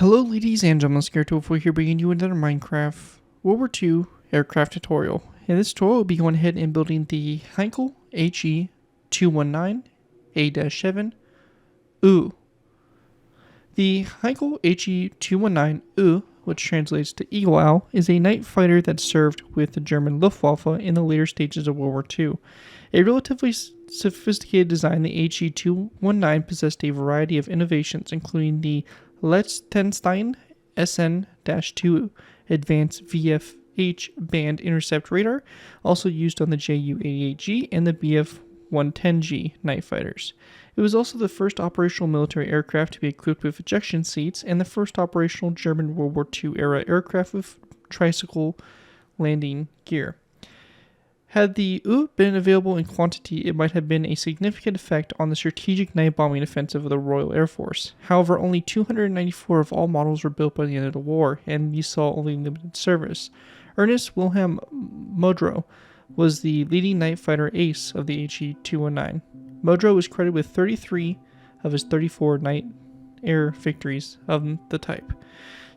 Hello ladies and gentlemen, Scaretofo here bringing you another Minecraft World War II aircraft tutorial. In this tutorial we'll be going ahead and building the Heinkel HE-219 A-7 U. The Heinkel HE-219 U, which translates to Eagle Owl, is a night fighter that served with the German Luftwaffe in the later stages of World War II. A relatively sophisticated design, the HE-219 possessed a variety of innovations, including the Liechtenstein SN-2 Advanced VFH Band Intercept Radar, also used on the Ju-88G and the Bf-110G night fighters. It was also the first operational military aircraft to be equipped with ejection seats and the first operational German World War II era aircraft with tricycle landing gear. Had the U been available in quantity, it might have been a significant effect on the strategic night bombing offensive of the Royal Air Force. However, only 294 of all models were built by the end of the war, and these saw only limited service. Ernest Wilhelm Modrow was the leading night fighter ace of the HE-219. Modrow was credited with 33 of his 34 night air victories of the type.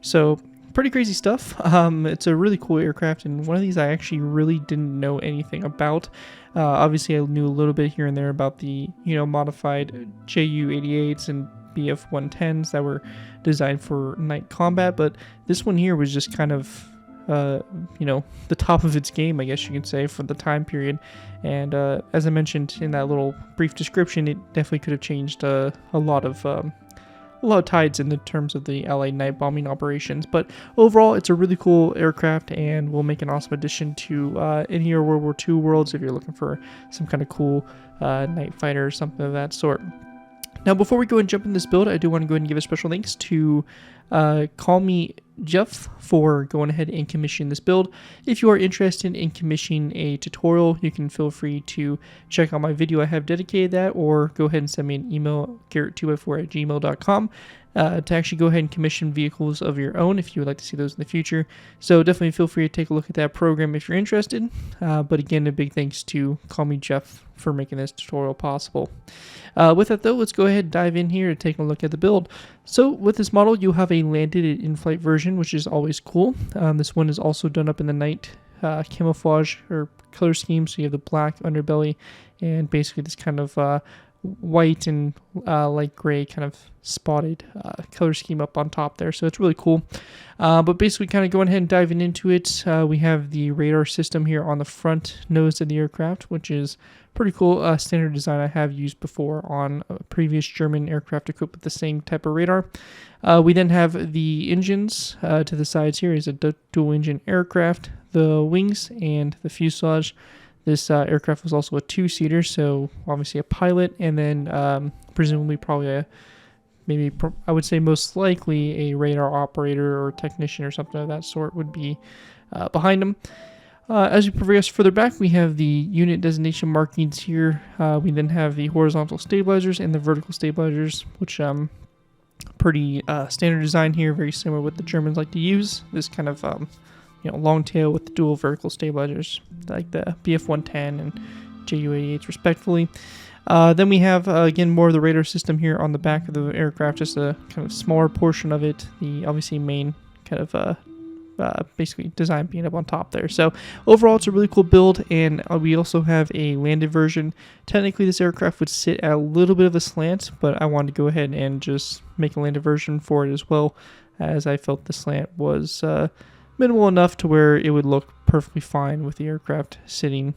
So, pretty crazy stuff. It's a really cool aircraft, and one of these I actually really didn't know anything about. Obviously, I knew a little bit here and there about the modified Ju-88s and Bf-110s that were designed for night combat, but this one here was just kind of the top of its game, I guess you could say, for the time period. And as I mentioned in that little brief description, it definitely could have changed a lot of tides in the terms of the Allied night bombing operations. But overall, it's a really cool aircraft and will make an awesome addition to any of your World War II worlds if you're looking for some kind of cool night fighter or something of that sort. Now, before we go and jump in this build, I do want to go ahead and give a special thanks to Call Me Jeff for going ahead and commissioning this build. If you are interested in commissioning a tutorial, you can feel free to check out my video I have dedicated that, or go ahead and send me an email, garrett2by4@gmail.com, to actually go ahead and commission vehicles of your own if you would like to see those in the future. So definitely feel free to take a look at that program if you're interested. But again, a big thanks to Call Me Jeff for making this tutorial possible. With that though, let's go ahead and dive in here to take a look at the build. So with this model, you have a landed and in-flight version, which is always cool. This one is also done up in the night camouflage or color scheme, so you have the black underbelly and basically this kind of white and light gray kind of spotted color scheme up on top there, so it's really cool. But basically kind of going ahead and diving into it, we have the radar system here on the front nose of the aircraft, which is pretty cool. Standard design I have used before on previous German aircraft equipped with the same type of radar. We then have the engines to the sides. Here is a dual engine aircraft, the wings and the fuselage. This aircraft was also a two-seater, so obviously a pilot, and then presumably probably I would say most likely a radar operator or technician or something of that sort would be behind them. As we progress further back, we have the unit designation markings here. We then have the horizontal stabilizers and the vertical stabilizers, which pretty standard design here, very similar to what the Germans like to use. This kind of long tail with the dual vertical stabilizers, like the Bf-110 and Ju-88s respectively. Then we have, again, more of the radar system here on the back of the aircraft, just a kind of smaller portion of it, the obviously main kind of basically design being up on top there. So overall, it's a really cool build, and we also have a landed version. Technically, this aircraft would sit at a little bit of a slant, but I wanted to go ahead and just make a landed version for it as well, as I felt the slant was minimal enough to where it would look perfectly fine with the aircraft sitting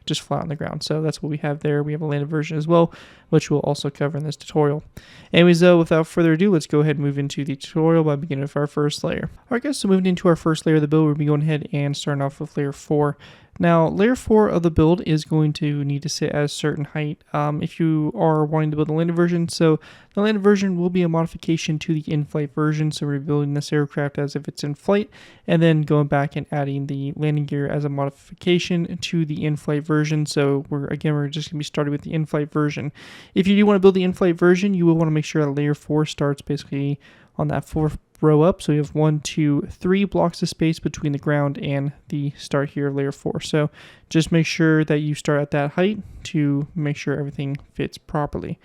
just flat on the ground. So that's what we have there. We have a landed version as well, which we'll also cover in this tutorial. Anyways, though, without further ado, let's go ahead and move into the tutorial by beginning with our first layer. Alright guys, so moving into our first layer of the build, we'll be going ahead and starting off with layer 4. Now, layer 4 of the build is going to need to sit at a certain height if you are wanting to build a landed version. So the landed version will be a modification to the in-flight version. So we're building this aircraft as if it's in flight, and then going back and adding the landing gear as a modification to the in-flight version. So we're just going to be starting with the in-flight version. If you do want to build the in-flight version, you will want to make sure that layer 4 starts basically on that fourth row up. So you have 1, 2, 3 blocks of space between the ground and the start here of layer 4. So just make sure that you start at that height to make sure everything fits properly.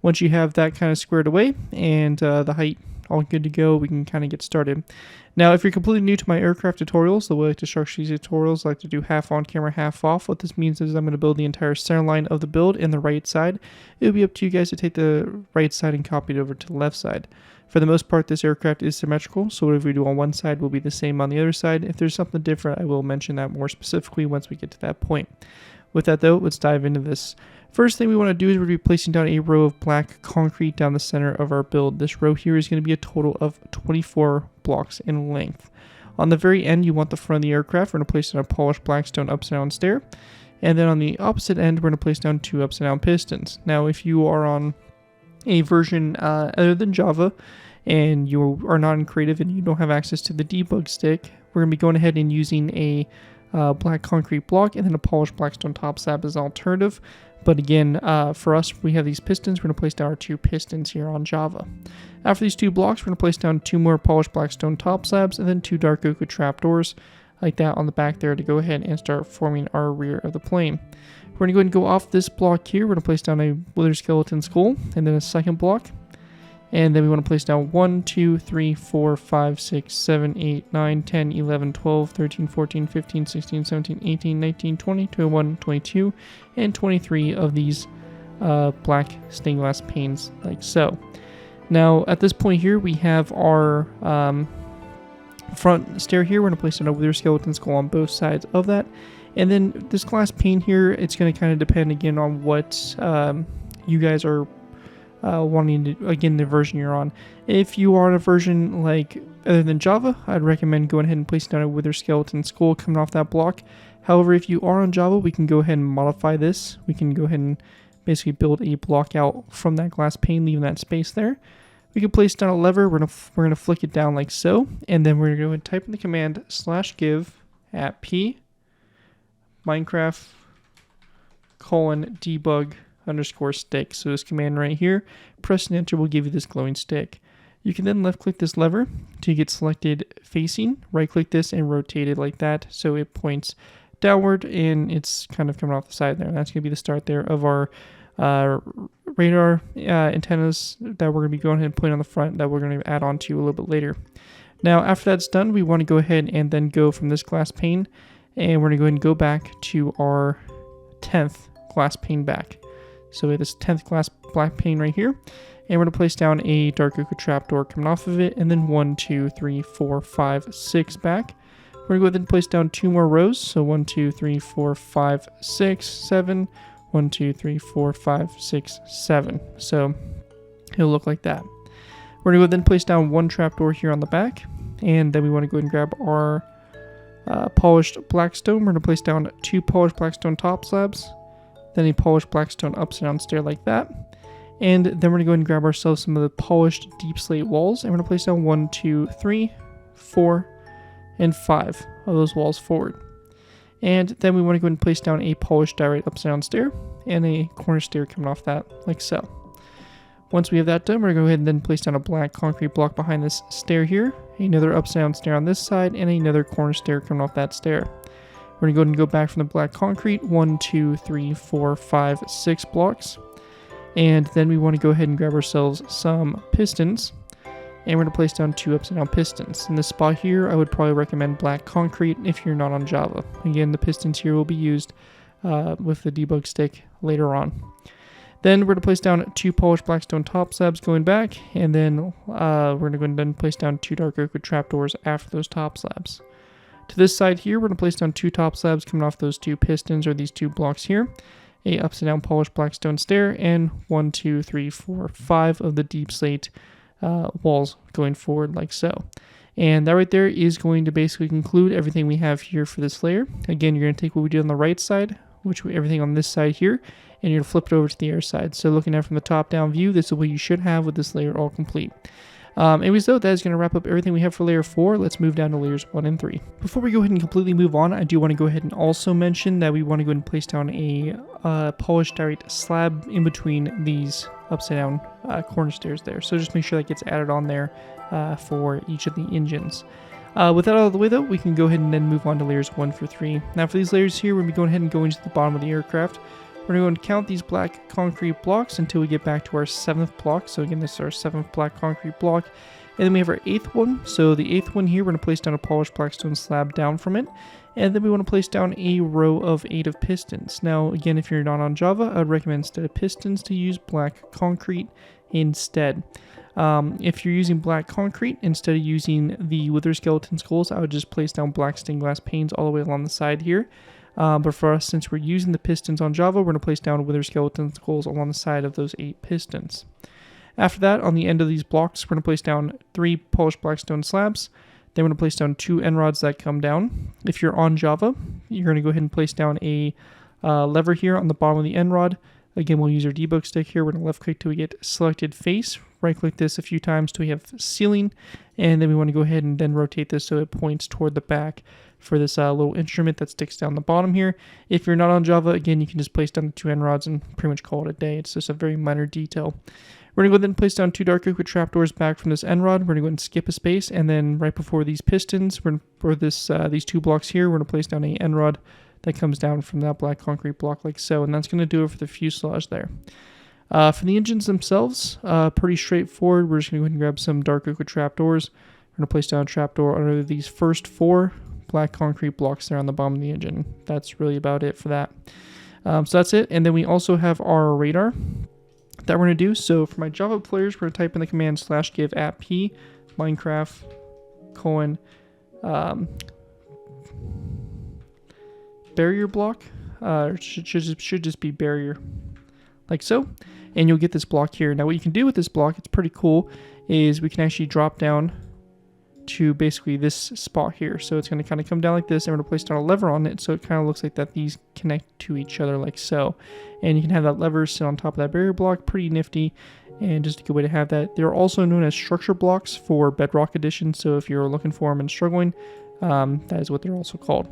Once you have that kind of squared away and the height all good to go. We can kind of get started. Now, if you're completely new to my aircraft tutorials, the way I like to structure these tutorials, I like to do half on camera, half off. What this means is I'm going to build the entire center line of the build in the right side. It'll be up to you guys to take the right side and copy it over to the left side. For the most part, this aircraft is symmetrical, so whatever we do on one side will be the same on the other side. If there's something different, I will mention that more specifically once we get to that point. With that though, let's dive into this. First thing we want to do is we're going to be placing down a row of black concrete down the center of our build. This row here is going to be a total of 24 blocks in length. On the very end, you want the front of the aircraft. We're going to place down a polished black stone upside down stair. And then on the opposite end, we're going to place down 2 upside down pistons. Now, if you are on a version other than Java and you are not in creative and you don't have access to the debug stick, we're going to be going ahead and using a black concrete block and then a polished blackstone top slab as an alternative. But again, for us, we have these pistons. We're going to place down our 2 pistons here on Java. After these 2 blocks, we're going to place down 2 more polished blackstone top slabs and then 2 dark oak trapdoors like that on the back there to go ahead and start forming our rear of the plane. We're going to go ahead and go off this block here. We're going to place down a wither skeleton skull and then a second block. And then we want to place down 1, 2, 3, 4, 5, 6, 7, 8, 9, 10, 11, 12, 13, 14, 15, 16, 17, 18, 19, 20, 21, 22, and 23 of these black stained glass panes like so. Now at this point here we have our front stair here. We're going to place down a wither skeleton skull on both sides of that. And then this glass pane here, it's going to kind of depend again on what you guys are wanting to, again, the version you're on. If you are on a version like other than Java, I'd recommend going ahead and placing down a wither skeleton skull coming off that block. However, if you are on Java, we can go ahead and modify this. We can go ahead and basically build a block out from that glass pane, leaving that space there. We can place down a lever. We're gonna flick it down like so, and then we're gonna go ahead and type in the command /give at p Minecraft :debug _ stick. So this command right here, press enter will give you this glowing stick. You can then left click this lever to get selected facing, right click this and rotate it like that so it points downward and it's kind of coming off the side there. And that's going to be the start there of our radar antennas that we're going to be going ahead and putting on the front that we're going to add on to a little bit later. Now after that's done, we want to go ahead and then go from this glass pane and we're going to go ahead and go back to our 10th glass pane back. So we have this 10th glass black pane right here, and we're going to place down a dark oak trapdoor coming off of it, and then 1, 2, 3, 4, 5, 6 back. We're going to go ahead and place down 2 more rows, so 1, 2, 3, 4, 5, 6, 7, 1, 2, 3, 4, 5, 6, 7. So it'll look like that. We're going to go ahead and place down 1 trapdoor here on the back, and then we want to go ahead and grab our polished blackstone. We're going to place down 2 polished blackstone top slabs, then a polished blackstone upside down stair like that. And then we're going to go ahead and grab ourselves some of the polished deep slate walls. And we're going to place down 1, 2, 3, 4, and 5 of those walls forward. And then we want to go ahead and place down a polished direct upside down stair and a corner stair coming off that like so. Once we have that done, we're going to go ahead and then place down a black concrete block behind this stair here, another upside down stair on this side, and another corner stair coming off that stair. We're going to go ahead and go back from the black concrete, 1, 2, 3, 4, 5, 6 blocks. And then we want to go ahead and grab ourselves some pistons. And we're going to place down 2 upside down pistons. In this spot here, I would probably recommend black concrete if you're not on Java. Again, the pistons here will be used with the debug stick later on. Then we're going to place down 2 polished blackstone top slabs going back. And then we're going to go ahead and place down 2 dark oak trapdoors after those top slabs. To this side here, we're going to place down 2 top slabs coming off those 2 pistons or these 2 blocks here, a upside down polished blackstone stair, and 1, 2, 3, 4, 5 of the deep slate walls going forward like so. And that right there is going to basically conclude everything we have here for this layer. Again, you're going to take what we did on the right side, everything on this side here, and you're going to flip it over to the air side. So looking at it from the top down view, this is what you should have with this layer all complete. Anyways though, that is going to wrap up everything we have for layer 4. Let's move down to layers 1 and 3. Before we go ahead and completely move on, I do want to go ahead and also mention that we want to go ahead and place down a polished direct slab in between these upside down corner stairs there. So just make sure that gets added on there for each of the engines. With that out of the way though, we can go ahead and then move on to layers 1 through 3. Now for these layers here, we're going to go ahead and go into the bottom of the aircraft. We're going to go and count these black concrete blocks until we get back to our 7th block. So again, this is our 7th black concrete block. And then we have our 8th one. So the 8th one here, we're going to place down a polished blackstone slab down from it. And then we want to place down a row of 8 of pistons. Now, again, if you're not on Java, I would recommend instead of pistons to use black concrete instead. If you're using black concrete, instead of using the wither skeleton skulls, I would just place down black stained glass panes all the way along the side here. But for us, since we're using the pistons on Java, we're going to place down wither skeleton skulls along the side of those 8 pistons. After that, on the end of these blocks, we're going to place down 3 polished blackstone slabs. Then we're going to place down 2 end rods that come down. If you're on Java, you're going to go ahead and place down a lever here on the bottom of the end rod. Again, we'll use our debug stick here. We're going to left click till we get selected face. Right click this a few times till we have ceiling. And then we want to go ahead and then rotate this so it points toward the back for this little instrument that sticks down the bottom here. If you're not on Java, again, you can just place down the 2 end rods and pretty much call it a day. It's just a very minor detail. We're going to go ahead and place down 2 dark oak with trapdoors back from this end rod. We're going to go ahead and skip a space, and then right before these pistons, for these 2 blocks here, we're going to place down a end rod that comes down from that black concrete block like so, and that's going to do it for the fuselage there. For the engines themselves, pretty straightforward. We're just going to go ahead and grab some dark oak with trapdoors. We're going to place down a trapdoor under these first 4 black concrete blocks there on the bottom of the engine. That's really about it for that. So that's it, and then we also have our radar that we're going to do. So for my Java players, we're going to type in the command /give @p Minecraft : barrier block. Should just be barrier, like so. And you'll get this block here. Now what you can do with this block, it's pretty cool, is we can actually drop down to basically this spot here. So it's going to kind of come down like this, and we're going to place down a lever on it so it kind of looks like that these connect to each other like so. And you can have that lever sit on top of that barrier block, pretty nifty, and just a good way to have that. They're also known as structure blocks for Bedrock Edition, so if you're looking for them and struggling, that is what they're also called.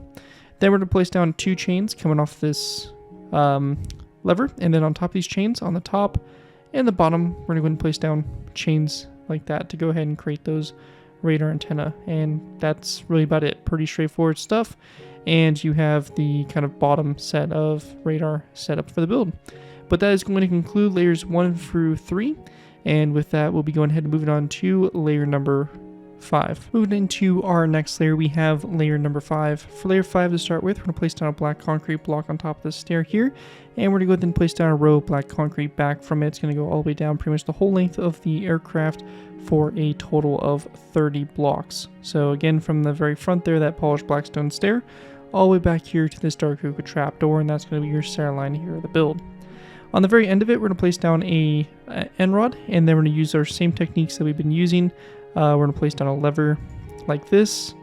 Then we're going to place down 2 chains coming off this lever, and then on top of these chains, on the top and the bottom, we're going to go ahead and place down chains like that to go ahead and create those radar antenna, and that's really about it. Pretty straightforward stuff, and you have the kind of bottom set of radar set up for the build. But that is going to conclude layers 1 through 3, and with that we'll be going ahead and moving on to layer number 5. Moving into our next layer, we have layer number 5. For layer 5 to start with, we're going to place down a black concrete block on top of the stair here, and we're going to go ahead and place down a row of black concrete back from it. It's going to go all the way down pretty much the whole length of the aircraft for a total of 30 blocks. So again, from the very front there, that polished blackstone stair, all the way back here to this dark oak trapdoor, and that's going to be your center line here of the build. On the very end of it, we're going to place down a end rod, and then we're going to use our same techniques that we've been using. We're going to place down a lever like this,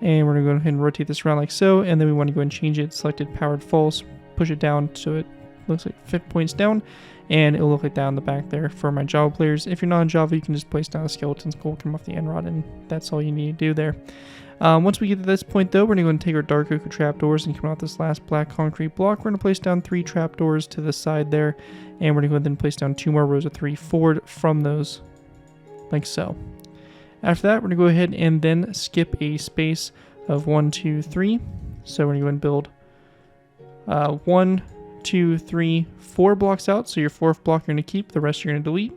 and we're going to go ahead and rotate this around like so, and then we want to go and change it, selected powered false, push it down so it looks like 5 points down, and it'll look like that on the back there for my Java players. If you're not on Java, you can just place down a skeleton skull, come off the end rod, and that's all you need to do there. Once we get to this point though, we're going to go and take our dark oak trapdoors and come out this last black concrete block. We're going to place down 3 trapdoors to the side there, and we're going to go ahead and place down 2 more rows of 3 forward from those, like so. After that, we're going to go ahead and then skip a space of 1, 2, 3. So we're going to go and build 1, 2, 3, 4 blocks out. So your 4th block you're going to keep, the rest you're going to delete.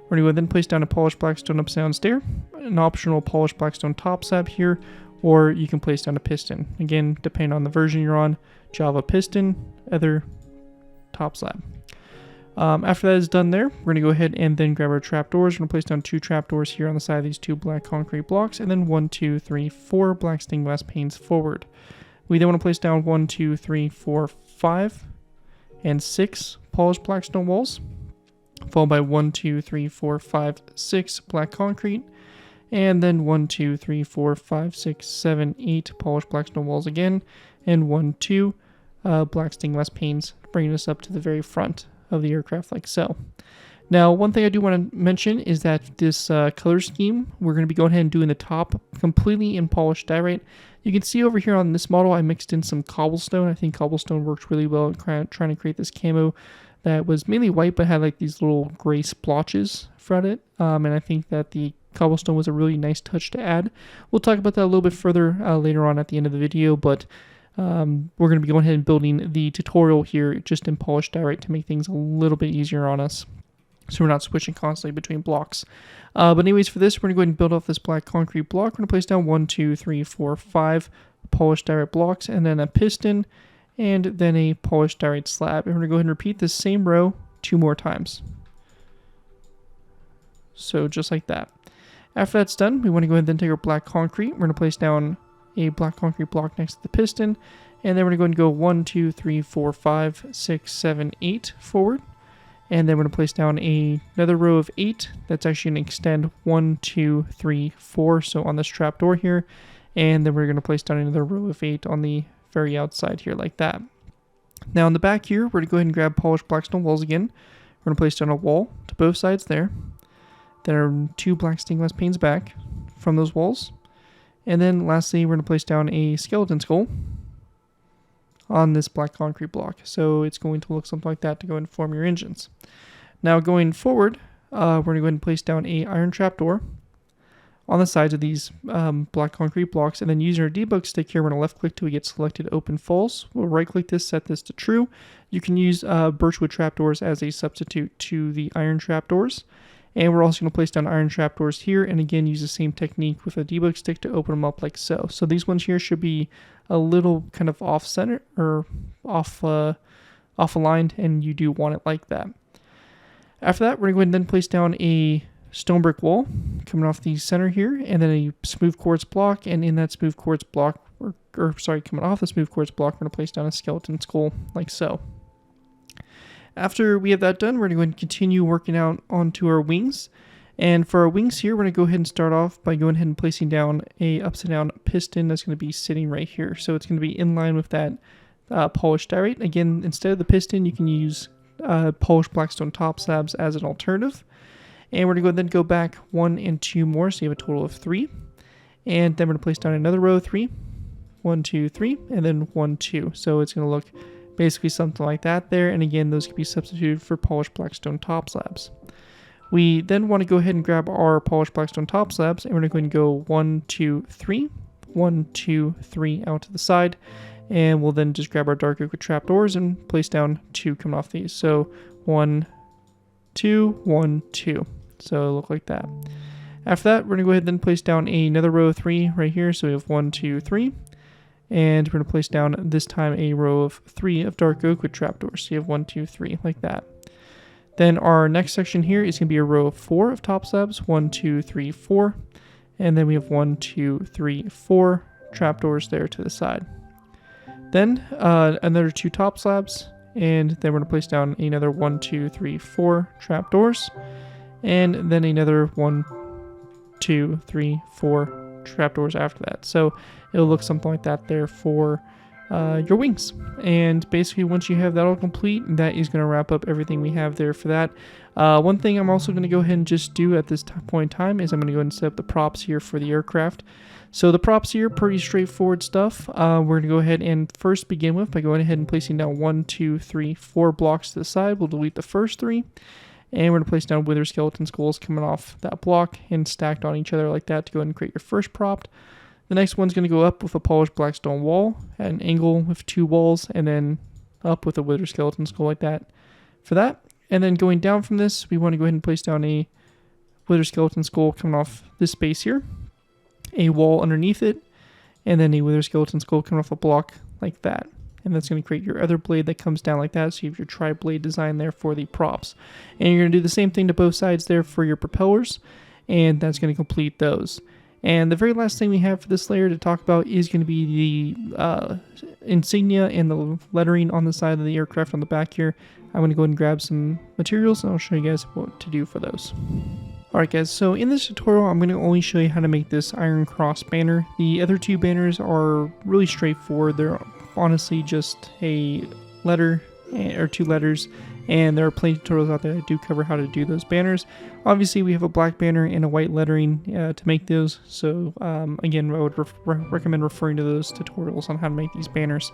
We're going to go then place down a polished blackstone upside down stair, an optional polished blackstone top slab here, or you can place down a piston. Again, depending on the version you're on, Java piston, other top slab. After that is done there, we're going to go ahead and then grab our trapdoors. We're going to place down 2 trapdoors here on the side of these 2 black concrete blocks, and then 1, 2, 3, 4 black stained glass panes forward. We then want to place down 1, 2, 3, 4, 5, and 6 polished blackstone walls, followed by 1, 2, 3, 4, 5, 6 black concrete, and then 1, 2, 3, 4, 5, 6, 7, 8 polished blackstone walls again, and 1, 2 black stained glass panes, bringing us up to the very front of the aircraft like so. Now, one thing I do want to mention is that this color scheme, we're going to be going ahead and doing the top completely in polished diorite. You can see over here on this model, I mixed in some cobblestone. I think cobblestone works really well in trying to create this camo that was mainly white but had like these little gray splotches throughout it. And I think that the cobblestone was a really nice touch to add. We'll talk about that a little bit further later on at the end of the video, but we're going to be going ahead and building the tutorial here just in polished diorite to make things a little bit easier on us. so we're not switching constantly between blocks. But anyways, for this, we're going to go ahead and build off this black concrete block. We're going to place down 1, 2, 3, 4, 5 polished diorite blocks, and then a piston, and then a polished diorite slab. And we're going to go ahead and repeat this same row 2 more times. So just like that. After that's done, we want to go ahead and then take our black concrete. We're going to place down a black concrete block next to the piston, and then we're going to go and go 1, 2, 3, 4, 5, 6, 7, 8 forward. And then we're going to place down another row of 8. That's actually going to extend 1, 2, 3, 4. So on this trap door here. And then we're going to place down another row of 8 on the very outside here like that. Now on the back here, we're going to go ahead and grab polished blackstone walls again. We're going to place down a wall to both sides there. There are 2 black stained glass panes back from those walls. And then lastly, we're going to place down a skeleton skull on this black concrete block. So it's going to look something like that to go and form your engines. Now going forward, we're going to go ahead and place down a iron trapdoor on the sides of these black concrete blocks, and then using our debug stick here, we're going to left click till we get selected open false. We'll right click this, set this to true. You can use birchwood trapdoors as a substitute to the iron trapdoors. And we're also going to place down iron trapdoors here, and again use the same technique with a debug stick to open them up like so. So these ones here should be a little kind of off center or off aligned, and you do want it like that. After that, we're going to go ahead and then place down a stone brick wall coming off the center here, and then a smooth quartz block, and in that smooth quartz block, coming off the smooth quartz block, we're going to place down a skeleton skull like so. After we have that done, we're going to go ahead and continue working out onto our wings. And for our wings here, we're going to go ahead and start off by going ahead and placing down a upside down piston that's going to be sitting right here. So it's going to be in line with that polished diorite. Again, instead of the piston, you can use polished blackstone top slabs as an alternative. And we're going to then go back 1 and 2 more, so you have a total of 3. And then we're going to place down another row of 3. 1, 2, 3, and then 1, 2. So it's going to look basically something like that there, and again those can be substituted for polished blackstone top slabs. We then want to go ahead and grab our polished blackstone top slabs, and we're going to go 1, 2, 3, 1, 2, 3 out to the side, and we'll then just grab our dark oak with trapdoors and place down 2 coming off these. So 1, 2, 1, 2. So it'll look like that. After that, we're going to go ahead and then place down another row of 3 right here. So we have 1, 2, 3. And we're going to place down this time a row of 3 of dark oak with trapdoors. So you have 1, 2, 3 like that. Then our next section here is going to be a row of 4 of top slabs. 1, 2, 3, 4. And then we have 1, 2, 3, 4 trapdoors there to the side. Then another 2 top slabs. And then we're going to place down another 1, 2, 3, 4 trapdoors. And then another 1, 2, 3, 4 trapdoors after that. So it'll look something like that there for your wings. And basically once you have that all complete, that is going to wrap up everything we have there for that. One thing I'm also going to go ahead and just do at this point in time is I'm going to go ahead and set up the props here for the aircraft. So the props here, pretty straightforward stuff. We're going to go ahead and first begin with by going ahead and placing down 1, 2, 3, 4 blocks to the side. We'll delete the first 3. And we're going to place down wither skeleton skulls coming off that block and stacked on each other like that to go ahead and create your first prop. The next one's going to go up with a polished blackstone wall at an angle with 2 walls, and then up with a wither skeleton skull like that for that. And then going down from this, we want to go ahead and place down a wither skeleton skull coming off this space here, a wall underneath it, and then a wither skeleton skull coming off a block like that. And that's going to create your other blade that comes down like that, so you have your tri-blade design there for the props. And you're going to do the same thing to both sides there for your propellers, and that's going to complete those. And the very last thing we have for this layer to talk about is going to be the insignia and the lettering on the side of the aircraft on the back here. I'm going to go ahead and grab some materials, and I'll show you guys what to do for those. Alright guys, so in this tutorial I'm going to only show you how to make this iron cross banner. The other 2 banners are really straightforward. They're honestly just a letter or 2 letters, and there are plenty of tutorials out there that do cover how to do those banners. Obviously we have a black banner and a white lettering to make those, so again I would recommend referring to those tutorials on how to make these banners.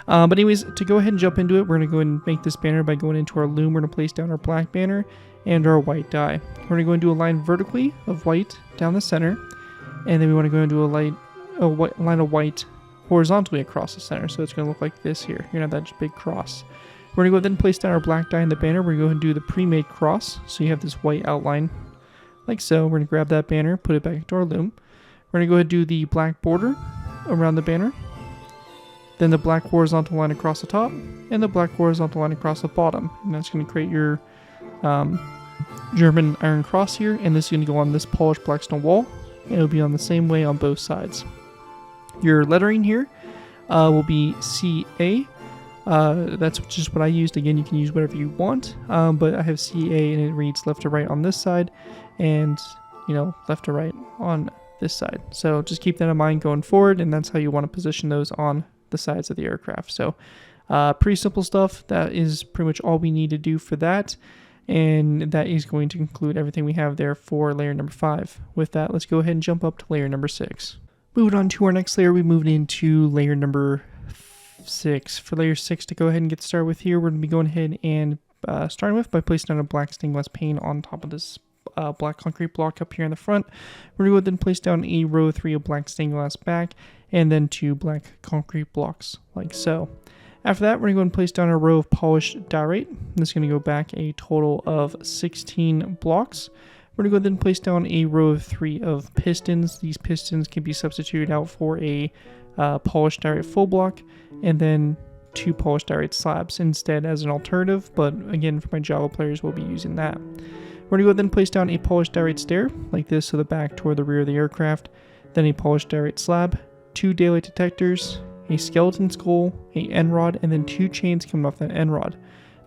But anyways, to go ahead and jump into it, we're going to go ahead and make this banner by going into our loom. We're going to place down our black banner and our white die. We're going to go and do a line vertically of white down the center, and then we want to go and do a line of white horizontally across the center, so it's going to look like this here. You're going to have that big cross. We're going to go ahead and place down our black die in the banner. We're going to go ahead and do the pre-made cross. So you have this white outline like so. We're going to grab that banner, put it back into our loom. We're going to go ahead and do the black border around the banner. Then the black horizontal line across the top and the black horizontal line across the bottom. And that's going to create your German iron cross here. And this is going to go on this polished black stone wall. And it'll be on the same way on both sides. Your lettering here will be CA. That's just what I used. Again, you can use whatever you want, but I have CA and it reads left to right on this side and, left to right on this side. So just keep that in mind going forward, and that's how you want to position those on the sides of the aircraft. So pretty simple stuff. That is pretty much all we need to do for that, and that is going to conclude everything we have there for layer number 5. With that, let's go ahead and jump up to layer number 6. Moving on to our next layer, we moved into layer number 6. For layer 6 to go ahead and get started with here, we're going to be going ahead and starting with by placing down a black stained glass pane on top of this black concrete block up here in the front. We're going to go ahead and place down a row 3 of black stained glass back, and then 2 black concrete blocks like so. After that, we're going to go ahead and place down a row of polished diorite. This is going to go back a total of 16 blocks. We're going to go ahead and place down a row of 3 of pistons. These pistons can be substituted out for a polished diorite full block, and then 2 polished diorite slabs instead as an alternative, but again, for my Java players, we'll be using that. We're going to go ahead and place down a polished diorite stair, like this, so the back toward the rear of the aircraft, then a polished diorite slab, 2 daylight detectors, a skeleton skull, a end rod, and then 2 chains coming off that end rod.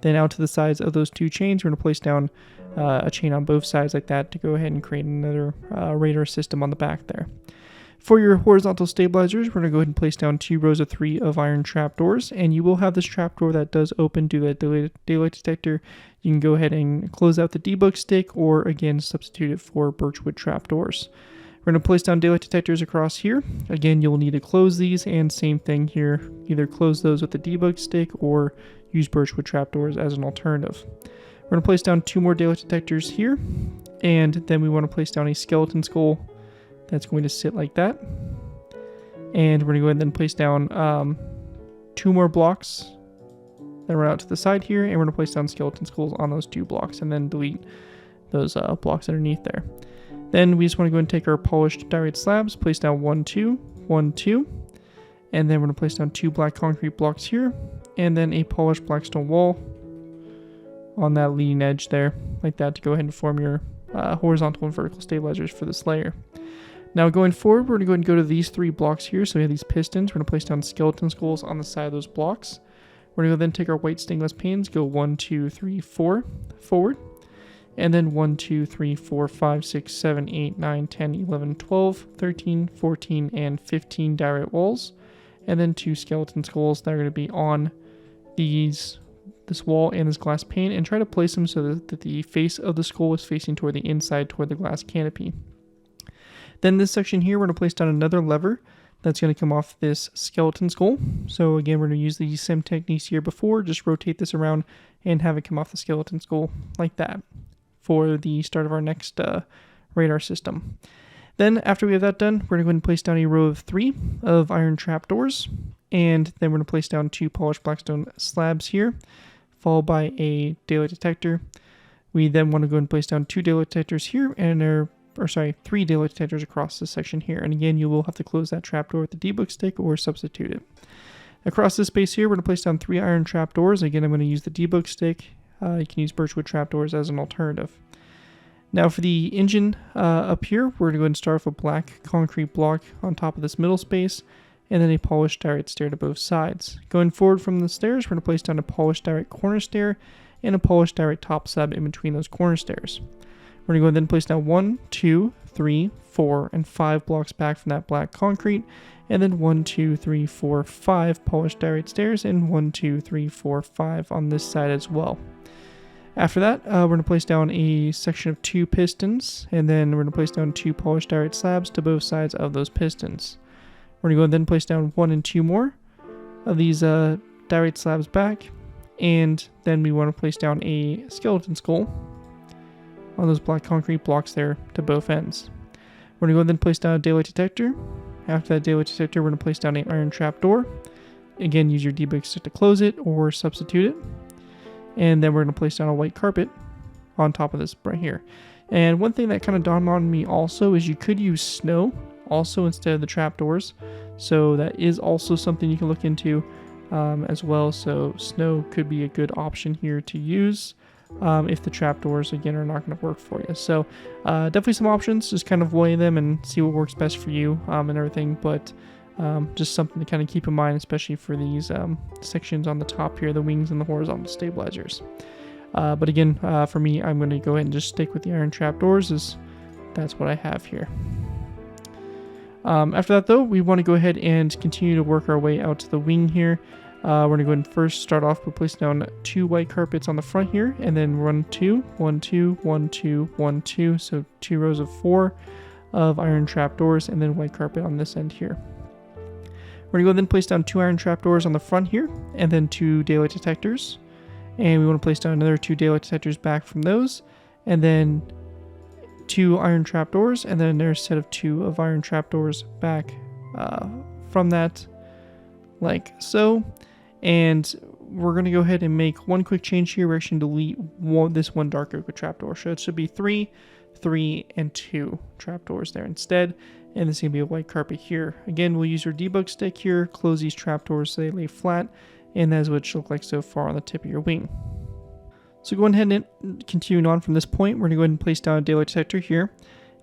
Then out to the sides of those 2 chains, we're going to place down a chain on both sides like that to go ahead and create another radar system on the back there. For your horizontal stabilizers, we're going to go ahead and place down 2 rows of 3 of iron trapdoors, and you will have this trapdoor that does open to that daylight detector. You can go ahead and close out the debug stick, or again, substitute it for birchwood trapdoors. We're going to place down daylight detectors across here. Again, you'll need to close these, and same thing here. Either close those with the debug stick or use birchwood trapdoors as an alternative. We're going to place down 2 more daylight detectors here, and then we want to place down a skeleton skull that's going to sit like that. And we're going to go ahead and then place down 2 more blocks that run out to the side here, and we're going to place down skeleton skulls on those 2 blocks, and then delete those blocks underneath there. Then we just want to go and take our polished diorite slabs, place down 1, 2, 1, 2, and then we're going to place down 2 black concrete blocks here, and then a polished black stone wall on that leading edge there, like that, to go ahead and form your horizontal and vertical stabilizers for this layer. Now going forward, we're going to go ahead and go to these 3 blocks here. So we have these pistons. We're going to place down skeleton skulls on the side of those blocks. We're going to then take our white stained glass panes, go 1, 2, 3, 4 forward, and then 1, 2, 3, 4, 5, 6, 7, 8, 9, 10, 11, 12, 13, 14, and 15 diorite walls, and then 2 skeleton skulls that are going to be on this wall and this glass pane, and try to place them so that the face of the skull is facing toward the inside, toward the glass canopy. Then this section here, we're going to place down another lever that's going to come off this skeleton skull. So again, we're going to use the same techniques here before, just rotate this around and have it come off the skeleton skull like that for the start of our next radar system. Then after we have that done, we're going to go ahead and place down a row of 3 of iron trapdoors, and then we're going to place down 2 polished blackstone slabs here, followed by a daylight detector. We then want to go ahead and place down 2 daylight detectors here, and 3 daylight detectors across this section here. And again, you will have to close that trapdoor with the debug stick or substitute it. Across this space here, we're going to place down 3 iron trapdoors. Again, I'm going to use the debug stick. You can use birchwood trapdoors as an alternative. Now for the engine up here, we're going to go ahead and start with a black concrete block on top of this middle space, and then a polished diorite stair to both sides. Going forward from the stairs, we're going to place down a polished diorite corner stair and a polished diorite top slab in between those corner stairs. We're going to go ahead and then place down 1, 2, 3, 4, and 5 blocks back from that black concrete, and then 1, 2, 3, 4, 5 polished diorite stairs, and 1, 2, 3, 4, 5 on this side as well. After that, we're going to place down a section of 2 pistons, and then we're going to place down 2 polished diorite slabs to both sides of those pistons. We're going to go and then place down 1 and 2 more of these diorite slabs back, and then we want to place down a skeleton skull on those black concrete blocks there to both ends. We're going to go and then place down a daylight detector. After that daylight detector, we're going to place down an iron trapdoor. Again, use your debug stick to close it or substitute it. and then we're going to place down a white carpet on top of this right here. And one thing that kind of dawned on me also is you could use snow also instead of the trapdoors. So that is also something you can look into as well. So snow could be a good option here to use if the trapdoors again are not going to work for you. So definitely some options, just kind of weigh them and see what works best for you and everything. But just something to kind of keep in mind, especially for these sections on the top here, the wings and the horizontal stabilizers. But again, for me, I'm going to go ahead and just stick with the iron trapdoors, as that's what I have here. After that, though, we want to go ahead and continue to work our way out to the wing here. We're going to go ahead and first start off by placing down 2 white carpets on the front here, and then 1, 2, 1, 2, 1, 2, 1, 2. So 2 rows of 4 of iron trapdoors, and then white carpet on this end here. We're going to go then place down 2 iron trapdoors on the front here, and then 2 daylight detectors. And we want to place down another 2 daylight detectors back from those, and then 2 iron trapdoors, and then another set of 2 of iron trapdoors back from that, like so. And we're going to go ahead and make one quick change here. We're actually going to delete this one dark oak trapdoor. So it should be 3, 3, and 2 trapdoors there instead. And this is going to be a white carpet here. Again, we'll use your debug stick here, close these trapdoors so they lay flat, and that's what it should look like so far on the tip of your wing. So going ahead and continuing on from this point, we're going to go ahead and place down a daylight detector here.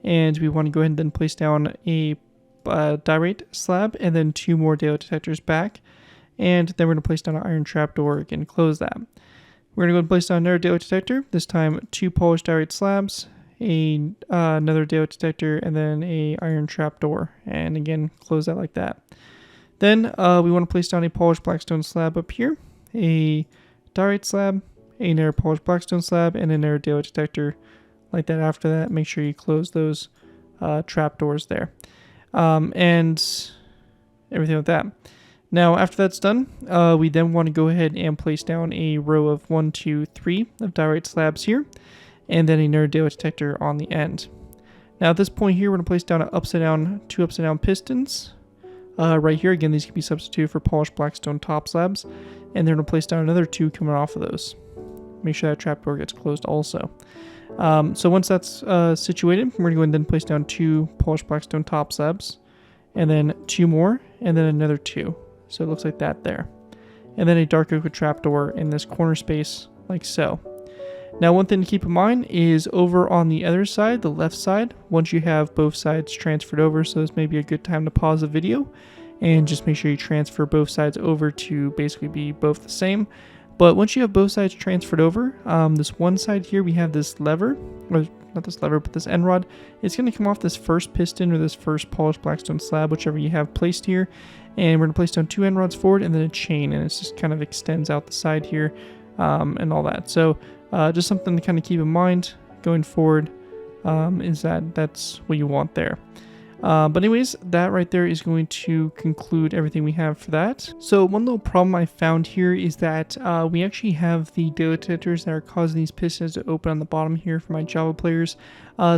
And we want to go ahead and then place down a diorite slab and then 2 more daylight detectors back. And then we're going to place down an iron trapdoor again, close that. We're going to go and place down another daylight detector, this time 2 polished diorite slabs, another daylight detector, and then a iron trapdoor. And again, close that like that. Then we want to place down a polished blackstone slab up here, a diorite slab, another polished blackstone slab, and another daylight detector like that. After that, make sure you close those trapdoors there. And everything like that. Now, after that's done, we then want to go ahead and place down a row of 1, 2, 3 of diorite slabs here, and then another daylight detector on the end. Now, at this point here, we're going to place down two upside down pistons. Right here, again, these can be substituted for polished blackstone top slabs, and they're going to place down another 2 coming off of those. Make sure that trapdoor gets closed also. So once that's situated, we're going to go ahead and then place down 2 polished blackstone top slabs, and then 2 more, and then another 2. So it looks like that there. And then a dark oak trapdoor in this corner space, like so. Now, one thing to keep in mind is over on the other side, the left side, once you have both sides transferred over, so this may be a good time to pause the video and just make sure you transfer both sides over to basically be both the same. But once you have both sides transferred over, this one side here, we have this lever, or not this lever, but this end rod. It's going to come off this first piston or this first polished blackstone slab, whichever you have placed here. And we're going to place down 2 end rods forward and then a chain, and it just kind of extends out the side here and all that. So just something to kind of keep in mind going forward is that's what you want there. But anyways, that right there is going to conclude everything we have for that. So one little problem I found here is that we actually have the daylight detectors that are causing these pistons to open on the bottom here for my Java players.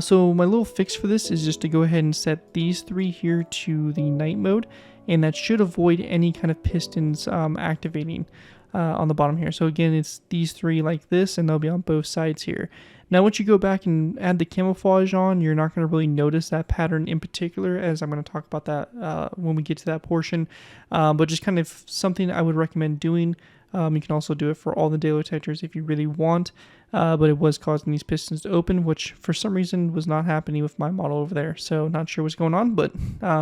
So my little fix for this is just to go ahead and set these 3 here to the night mode, and that should avoid any kind of pistons activating on the bottom here. So again, it's these 3 like this, and they'll be on both sides here. Now, once you go back and add the camouflage on, you're not going to really notice that pattern in particular, as I'm going to talk about that when we get to that portion. But just kind of something I would recommend doing. You can also do it for all the daylight detectors if you really want, but it was causing these pistons to open, which for some reason was not happening with my model over there. So not sure what's going on, but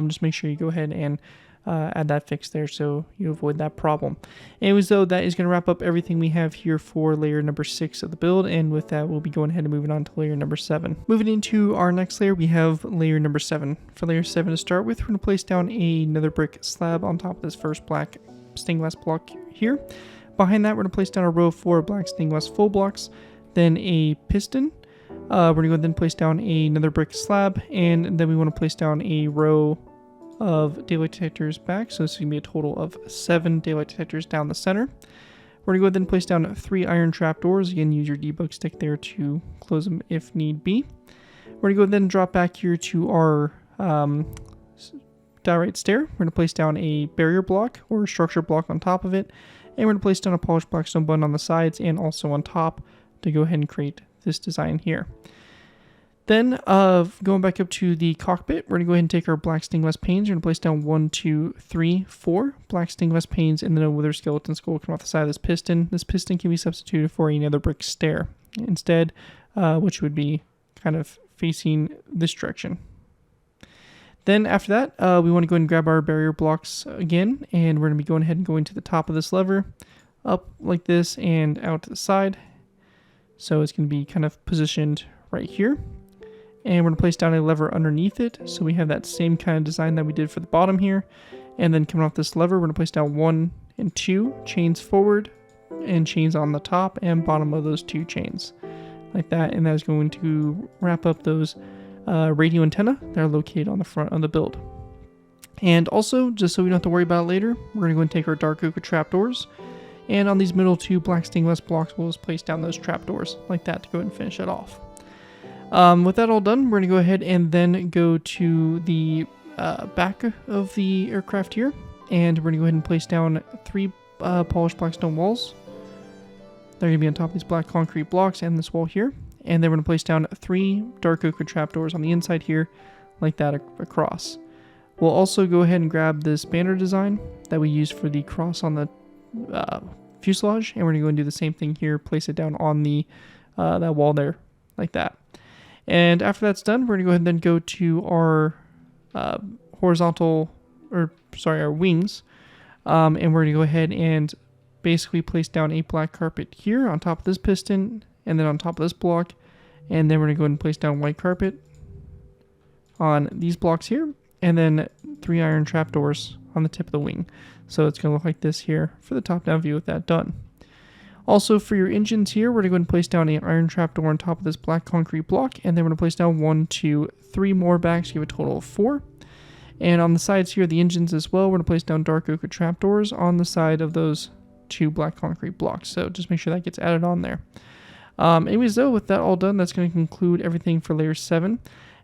just make sure you go ahead and add that fix there so you avoid that problem. Anyways, though, that is going to wrap up everything we have here for layer number 6 of the build, and with that, we'll be going ahead and moving on to layer number 7. Moving into our next layer, we have layer number 7. For layer 7 to start with, we're going to place down another brick slab on top of this first black stained glass block here. Behind that, we're going to place down a row of 4 black stained glass full blocks, then a piston. We're going to go ahead and place down another brick slab, and then we want to place down a row of daylight detectors back, so this is going to be a total of 7 daylight detectors down the center. We're going to go ahead and place down 3 iron trapdoors. Again, use your debug stick there to close them if need be. We're going to go ahead and drop back here to our diorite stair. We're going to place down a barrier block or structure block on top of it, And we're going to place down a polished black stone button on the sides and also on top to go ahead and create this design here. Then going back up to the cockpit, we're going to go ahead and take our black stained glass panes. We're going to place down 1, 2, 3, 4 black stained glass panes, and then a wither skeleton skull coming off the side of this piston. This piston can be substituted for another brick stair instead, which would be kind of facing this direction. Then after that, we want to go ahead and grab our barrier blocks again, and we're going to be going ahead and going to the top of this lever, up like this and out to the side. So it's going to be kind of positioned right here. And we're going to place down a lever underneath it, so we have that same kind of design that we did for the bottom here. And then coming off this lever, we're going to place down 1 and 2 chains forward, and chains on the top and bottom of those 2 chains, like that. And that is going to wrap up those radio antenna that are located on the front of the build. And also, just so we don't have to worry about it later, we're going to go and take our dark oak trapdoors, and on these middle 2 black stained glass blocks, we'll just place down those trapdoors like that to go ahead and finish it off. With that all done, we're going to go ahead and then go to the back of the aircraft here, and we're going to go ahead and place down 3 polished black stone walls. They're going to be on top of these black concrete blocks and this wall here. And then we're going to place down 3 dark oak trapdoors on the inside here, like that across. We'll also go ahead and grab this banner design that we used for the cross on the fuselage, and we're going to go and do the same thing here, place it down on the that wall there, like that. And after that's done, we're going to go ahead and then go to our our wings, and we're going to go ahead and basically place down a black carpet here on top of this piston, and then on top of this block, and then we're going to go ahead and place down white carpet on these blocks here, and then 3 iron trapdoors on the tip of the wing. So it's going to look like this here for the top-down view with that done. Also, for your engines here, we're going to go ahead and place down an iron trapdoor on top of this black concrete block, and then we're going to place down 1, 2, 3 more backs, give a total of 4. And on the sides here, the engines as well, we're going to place down dark oak trapdoors on the side of those 2 black concrete blocks. So just make sure that gets added on there. Anyways, though, with that all done, that's going to conclude everything for layer 7.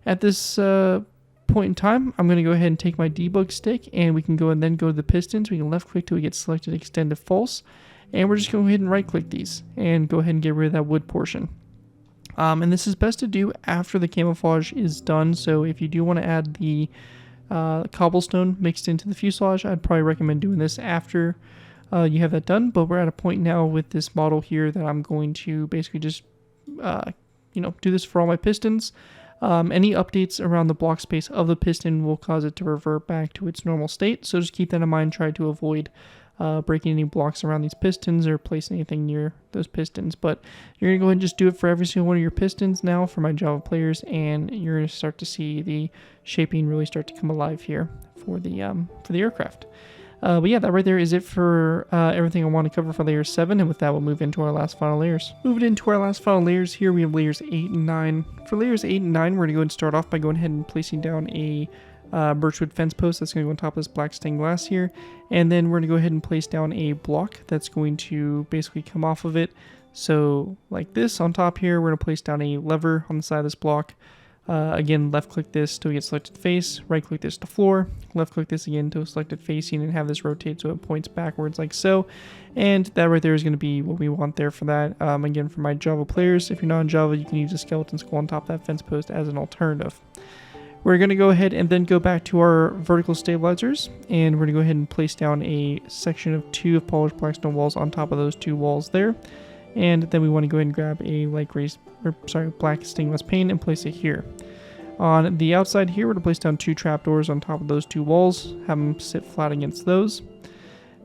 At this point in time, I'm going to go ahead and take my debug stick, and we can go and then go to the pistons. We can left click till we get selected extend to false, and we're just going to go ahead and right click these and go ahead and get rid of that wood portion. And this is best to do after the camouflage is done. So if you do want to add the cobblestone mixed into the fuselage, I'd probably recommend doing this after you have that done. But we're at a point now with this model here that I'm going to basically just do this for all my pistons. Any updates around the block space of the piston will cause it to revert back to its normal state, so just keep that in mind. Try to avoid breaking any blocks around these pistons or placing anything near those pistons. But you're going to go ahead and just do it for every single one of your pistons now for my Java players, and you're going to start to see the shaping really start to come alive here for the aircraft. But yeah, that right there is it for everything I want to cover for layer 7, and with that we'll move into our last final layers. Moving into our last final layers here, we have layers 8 and 9. For layers 8 and 9, we're going to go and start off by going ahead and placing down a birchwood fence post that's going to go on top of this black stained glass here, and then we're going to go ahead and place down a block that's going to basically come off of it. So like this on top here, we're going to place down a lever on the side of this block. Again, left click this to get selected face, right click this to floor, left click this again to selected facing, and have this rotate so it points backwards like so. And that right there is going to be what we want there for that. Again, for my Java players, if you're not in Java, you can use a skeleton skull on top of that fence post as an alternative. We're going to go ahead and then go back to our vertical stabilizers, and we're going to go ahead and place down a section of 2 of polished black stone walls on top of those 2 walls there. And then we want to go ahead and grab a black stained glass pane and place it here. On the outside here, we're going to place down 2 trapdoors on top of those 2 walls, have them sit flat against those.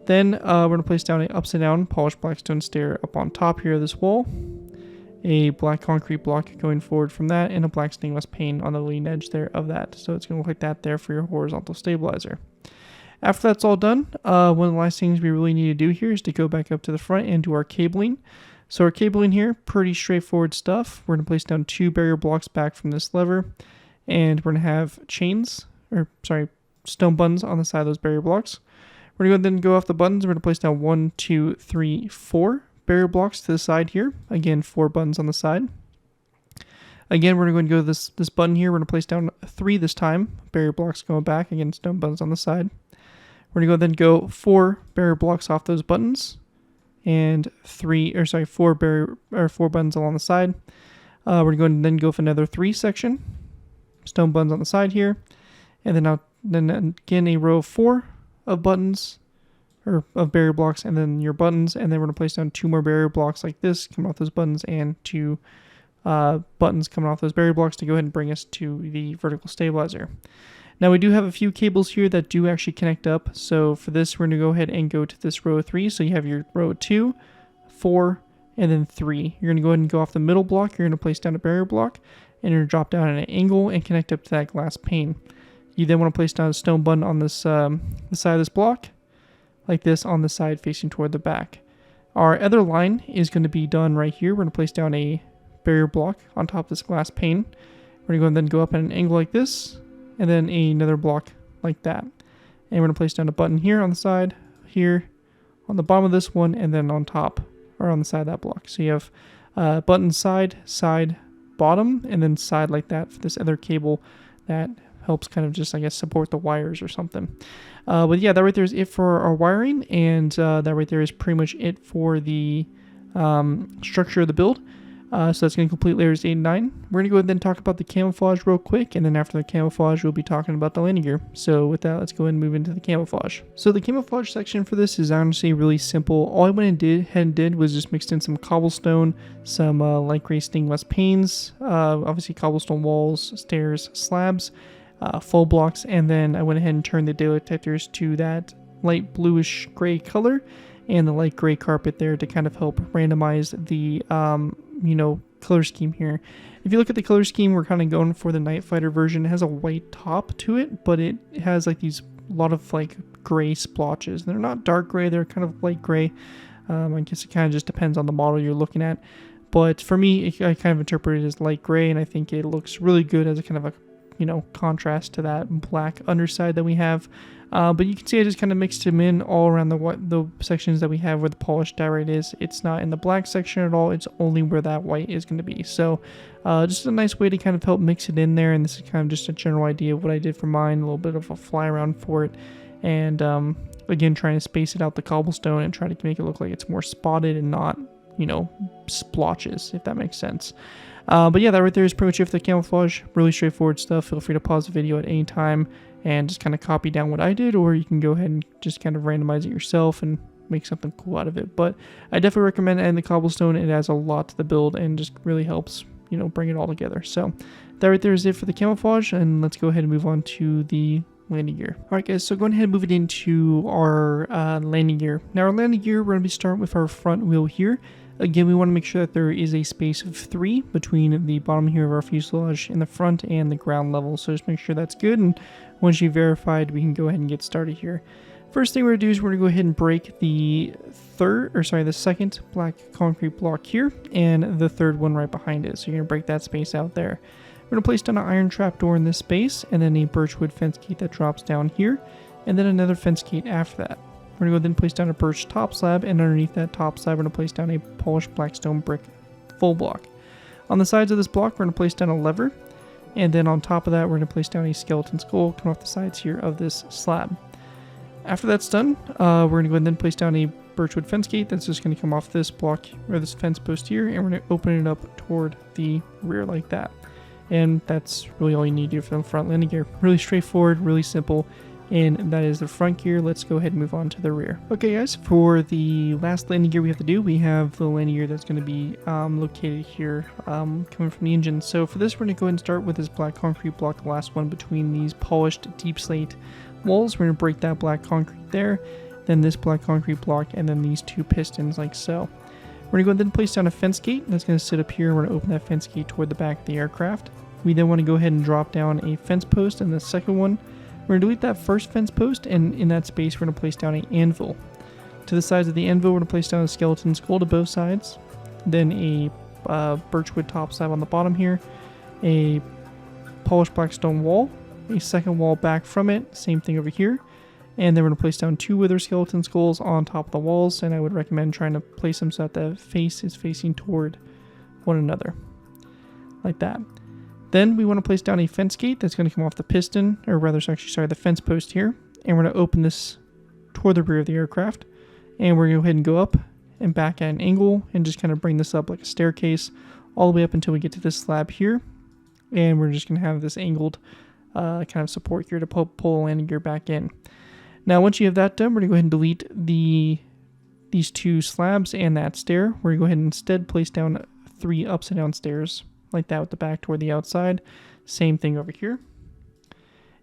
Then we're going to place down an upside down polished black stone stair up on top here of this wall, a black concrete block going forward from that, and a black stained glass pane on the leading edge there of that. So it's going to look like that there for your horizontal stabilizer. After that's all done, one of the last things we really need to do here is to go back up to the front and do our cabling. So our cabling here, pretty straightforward stuff. We're going to place down 2 barrier blocks back from this lever, and we're going to have stone buttons on the side of those barrier blocks. We're going to then go off the buttons. We're going to place down 1, 2, 3, 4 barrier blocks to the side here. Again, 4 buttons on the side. Again, we're going to go to this button here. We're going to place down 3 this time. Barrier blocks going back. Again, stone buttons on the side. We're going to then go 4 barrier blocks off those buttons. and four buttons along the side. We're going to then go for another 3 section, stone buttons on the side here, and then again a row of 4 of buttons, or of barrier blocks, and then your buttons, and then we're going to place down 2 more barrier blocks like this coming off those buttons, and 2 buttons coming off those barrier blocks to go ahead and bring us to the vertical stabilizer. Now we do have a few cables here that do actually connect up, so for this we're going to go ahead and go to this row 3, so you have your row 2, 4, and then 3. You're going to go ahead and go off the middle block, you're going to place down a barrier block, and you're going to drop down at an angle and connect up to that glass pane. You then want to place down a stone button on this the side of this block, like this, on the side facing toward the back. Our other line is going to be done right here. We're going to place down a barrier block on top of this glass pane. We're going to go and then go up at an angle like this, and then another block like that. And we're going to place down a button here on the side, here, on the bottom of this one, and then on top, or on the side of that block. So you have button side, side, bottom, and then side like that for this other cable that helps kind of just, I guess, support the wires or something. But yeah, that right there is it for our wiring, and that right there is pretty much it for the structure of the build. So that's going to complete layers 8 and 9. We're going to go ahead and then talk about the camouflage real quick, and then after the camouflage, we'll be talking about the landing gear. So with that, let's go ahead and move into the camouflage. So the camouflage section for this is honestly really simple. All I went and did was just mixed in some cobblestone, some light gray stained glass panes, obviously cobblestone walls, stairs, slabs, full blocks, and then I went ahead and turned the daylight detectors to that light bluish gray color and the light gray carpet there to kind of help randomize the color scheme here. If you look at the color scheme, we're kind of going for the Night Fighter version. It has a white top to it, but it has like these lot of like gray splotches. They're not dark gray, they're kind of light gray. I guess it kind of just depends on the model you're looking at, but for me I kind of interpret it as light gray, and I think it looks really good as a kind of a contrast to that black underside that we have. But you can see I just kind of mixed them in all around the sections that we have where the polished diorite is. It's not in the black section at all, it's only where that white is going to be. So just a nice way to kind of help mix it in there, and this is kind of just a general idea of what I did for mine, a little bit of a fly around for it, and again trying to space it out the cobblestone and try to make it look like it's more spotted and not splotches, if that makes sense. But yeah, that right there is pretty much it for the camouflage. Really straightforward stuff. Feel free to pause the video at any time and just kind of copy down what I did, or you can go ahead and just kind of randomize it yourself and make something cool out of it. But I definitely recommend adding the cobblestone. It adds a lot to the build and just really helps, bring it all together. So that right there is it for the camouflage, and let's go ahead and move on to the landing gear. Alright guys, so going ahead and moving into our landing gear. Now our landing gear, we're going to be starting with our front wheel here. Again, we want to make sure that there is a space of 3 between the bottom here of our fuselage in the front and the ground level. So just make sure that's good, and once you've verified, we can go ahead and get started here. First thing we're going to do is we're going to go ahead and break the second black concrete block here and the third one right behind it. So you're going to break that space out there. We're going to place down an iron trapdoor in this space, and then a birchwood fence gate that drops down here, and then another fence gate after that. We're going to go then place down a birch top slab, and underneath that top slab we're going to place down a polished blackstone brick full block. On the sides of this block we're going to place down a lever, and then on top of that we're going to place down a skeleton skull coming off the sides here of this slab. After that's done, we're going to go and then place down a birchwood fence gate that's just going to come off this block, or this fence post here, and we're going to open it up toward the rear like that. And that's really all you need to do for the front landing gear. Really straightforward, really simple. And that is the front gear. Let's go ahead and move on to the rear. Okay guys, for the last landing gear we have to do, we have the landing gear that's going to be located here coming from the engine. So for this we're going to go ahead and start with this black concrete block, the last one between these polished deep slate walls. We're going to break that black concrete there, then this black concrete block, and then these 2 pistons like so. We're going to go ahead and place down a fence gate that's going to sit up here. We're going to open that fence gate toward the back of the aircraft. We then want to go ahead and drop down a fence post in the second one. We're going to delete that first fence post, and in that space we're going to place down an anvil. To the sides of the anvil we're going to place down a skeleton skull to both sides, then a birchwood top slab on the bottom here, a polished blackstone wall, a second wall back from it, same thing over here, and then we're going to place down 2 wither skeleton skulls on top of the walls, and I would recommend trying to place them so that the face is facing toward one another, like that. Then we want to place down a fence gate that's going to come off the piston, or rather, the fence post here. And we're going to open this toward the rear of the aircraft. And we're going to go ahead and go up and back at an angle and just kind of bring this up like a staircase all the way up until we get to this slab here. And we're just going to have this angled kind of support here to pull the landing gear back in. Now, once you have that done, we're going to go ahead and delete these two slabs and that stair. We're going to go ahead and instead place down 3 upside down stairs like that with the back toward the outside. Same thing over here.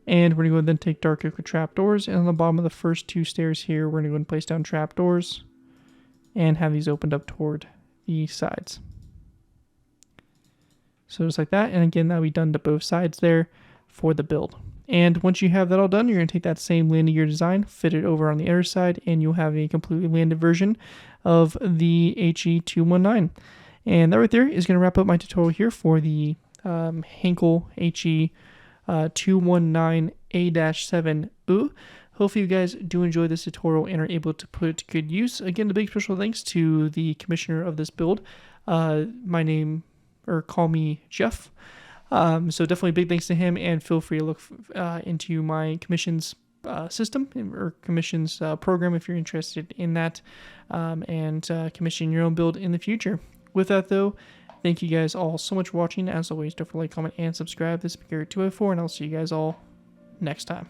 And we're going to go ahead and take dark oak trapdoors, and on the bottom of the first 2 stairs here, we're going to go ahead and place down trapdoors and have these opened up toward the sides. So just like that, and again, that'll be done to both sides there for the build. And once you have that all done, you're going to take that same landing gear design, fit it over on the other side, and you'll have a completely landed version of the HE219. And that right there is going to wrap up my tutorial here for the Henkel HE219 A-7. Hopefully you guys do enjoy this tutorial and are able to put it to good use. Again, a big special thanks to the commissioner of this build. My name, or call me Jeff. So definitely big thanks to him, and feel free to look into my commissions system or commissions program if you're interested in that, and commission your own build in the future. With that though, thank you guys all so much for watching. As always, don't forget to like, comment, and subscribe. This is Garrett 204, and I'll see you guys all next time.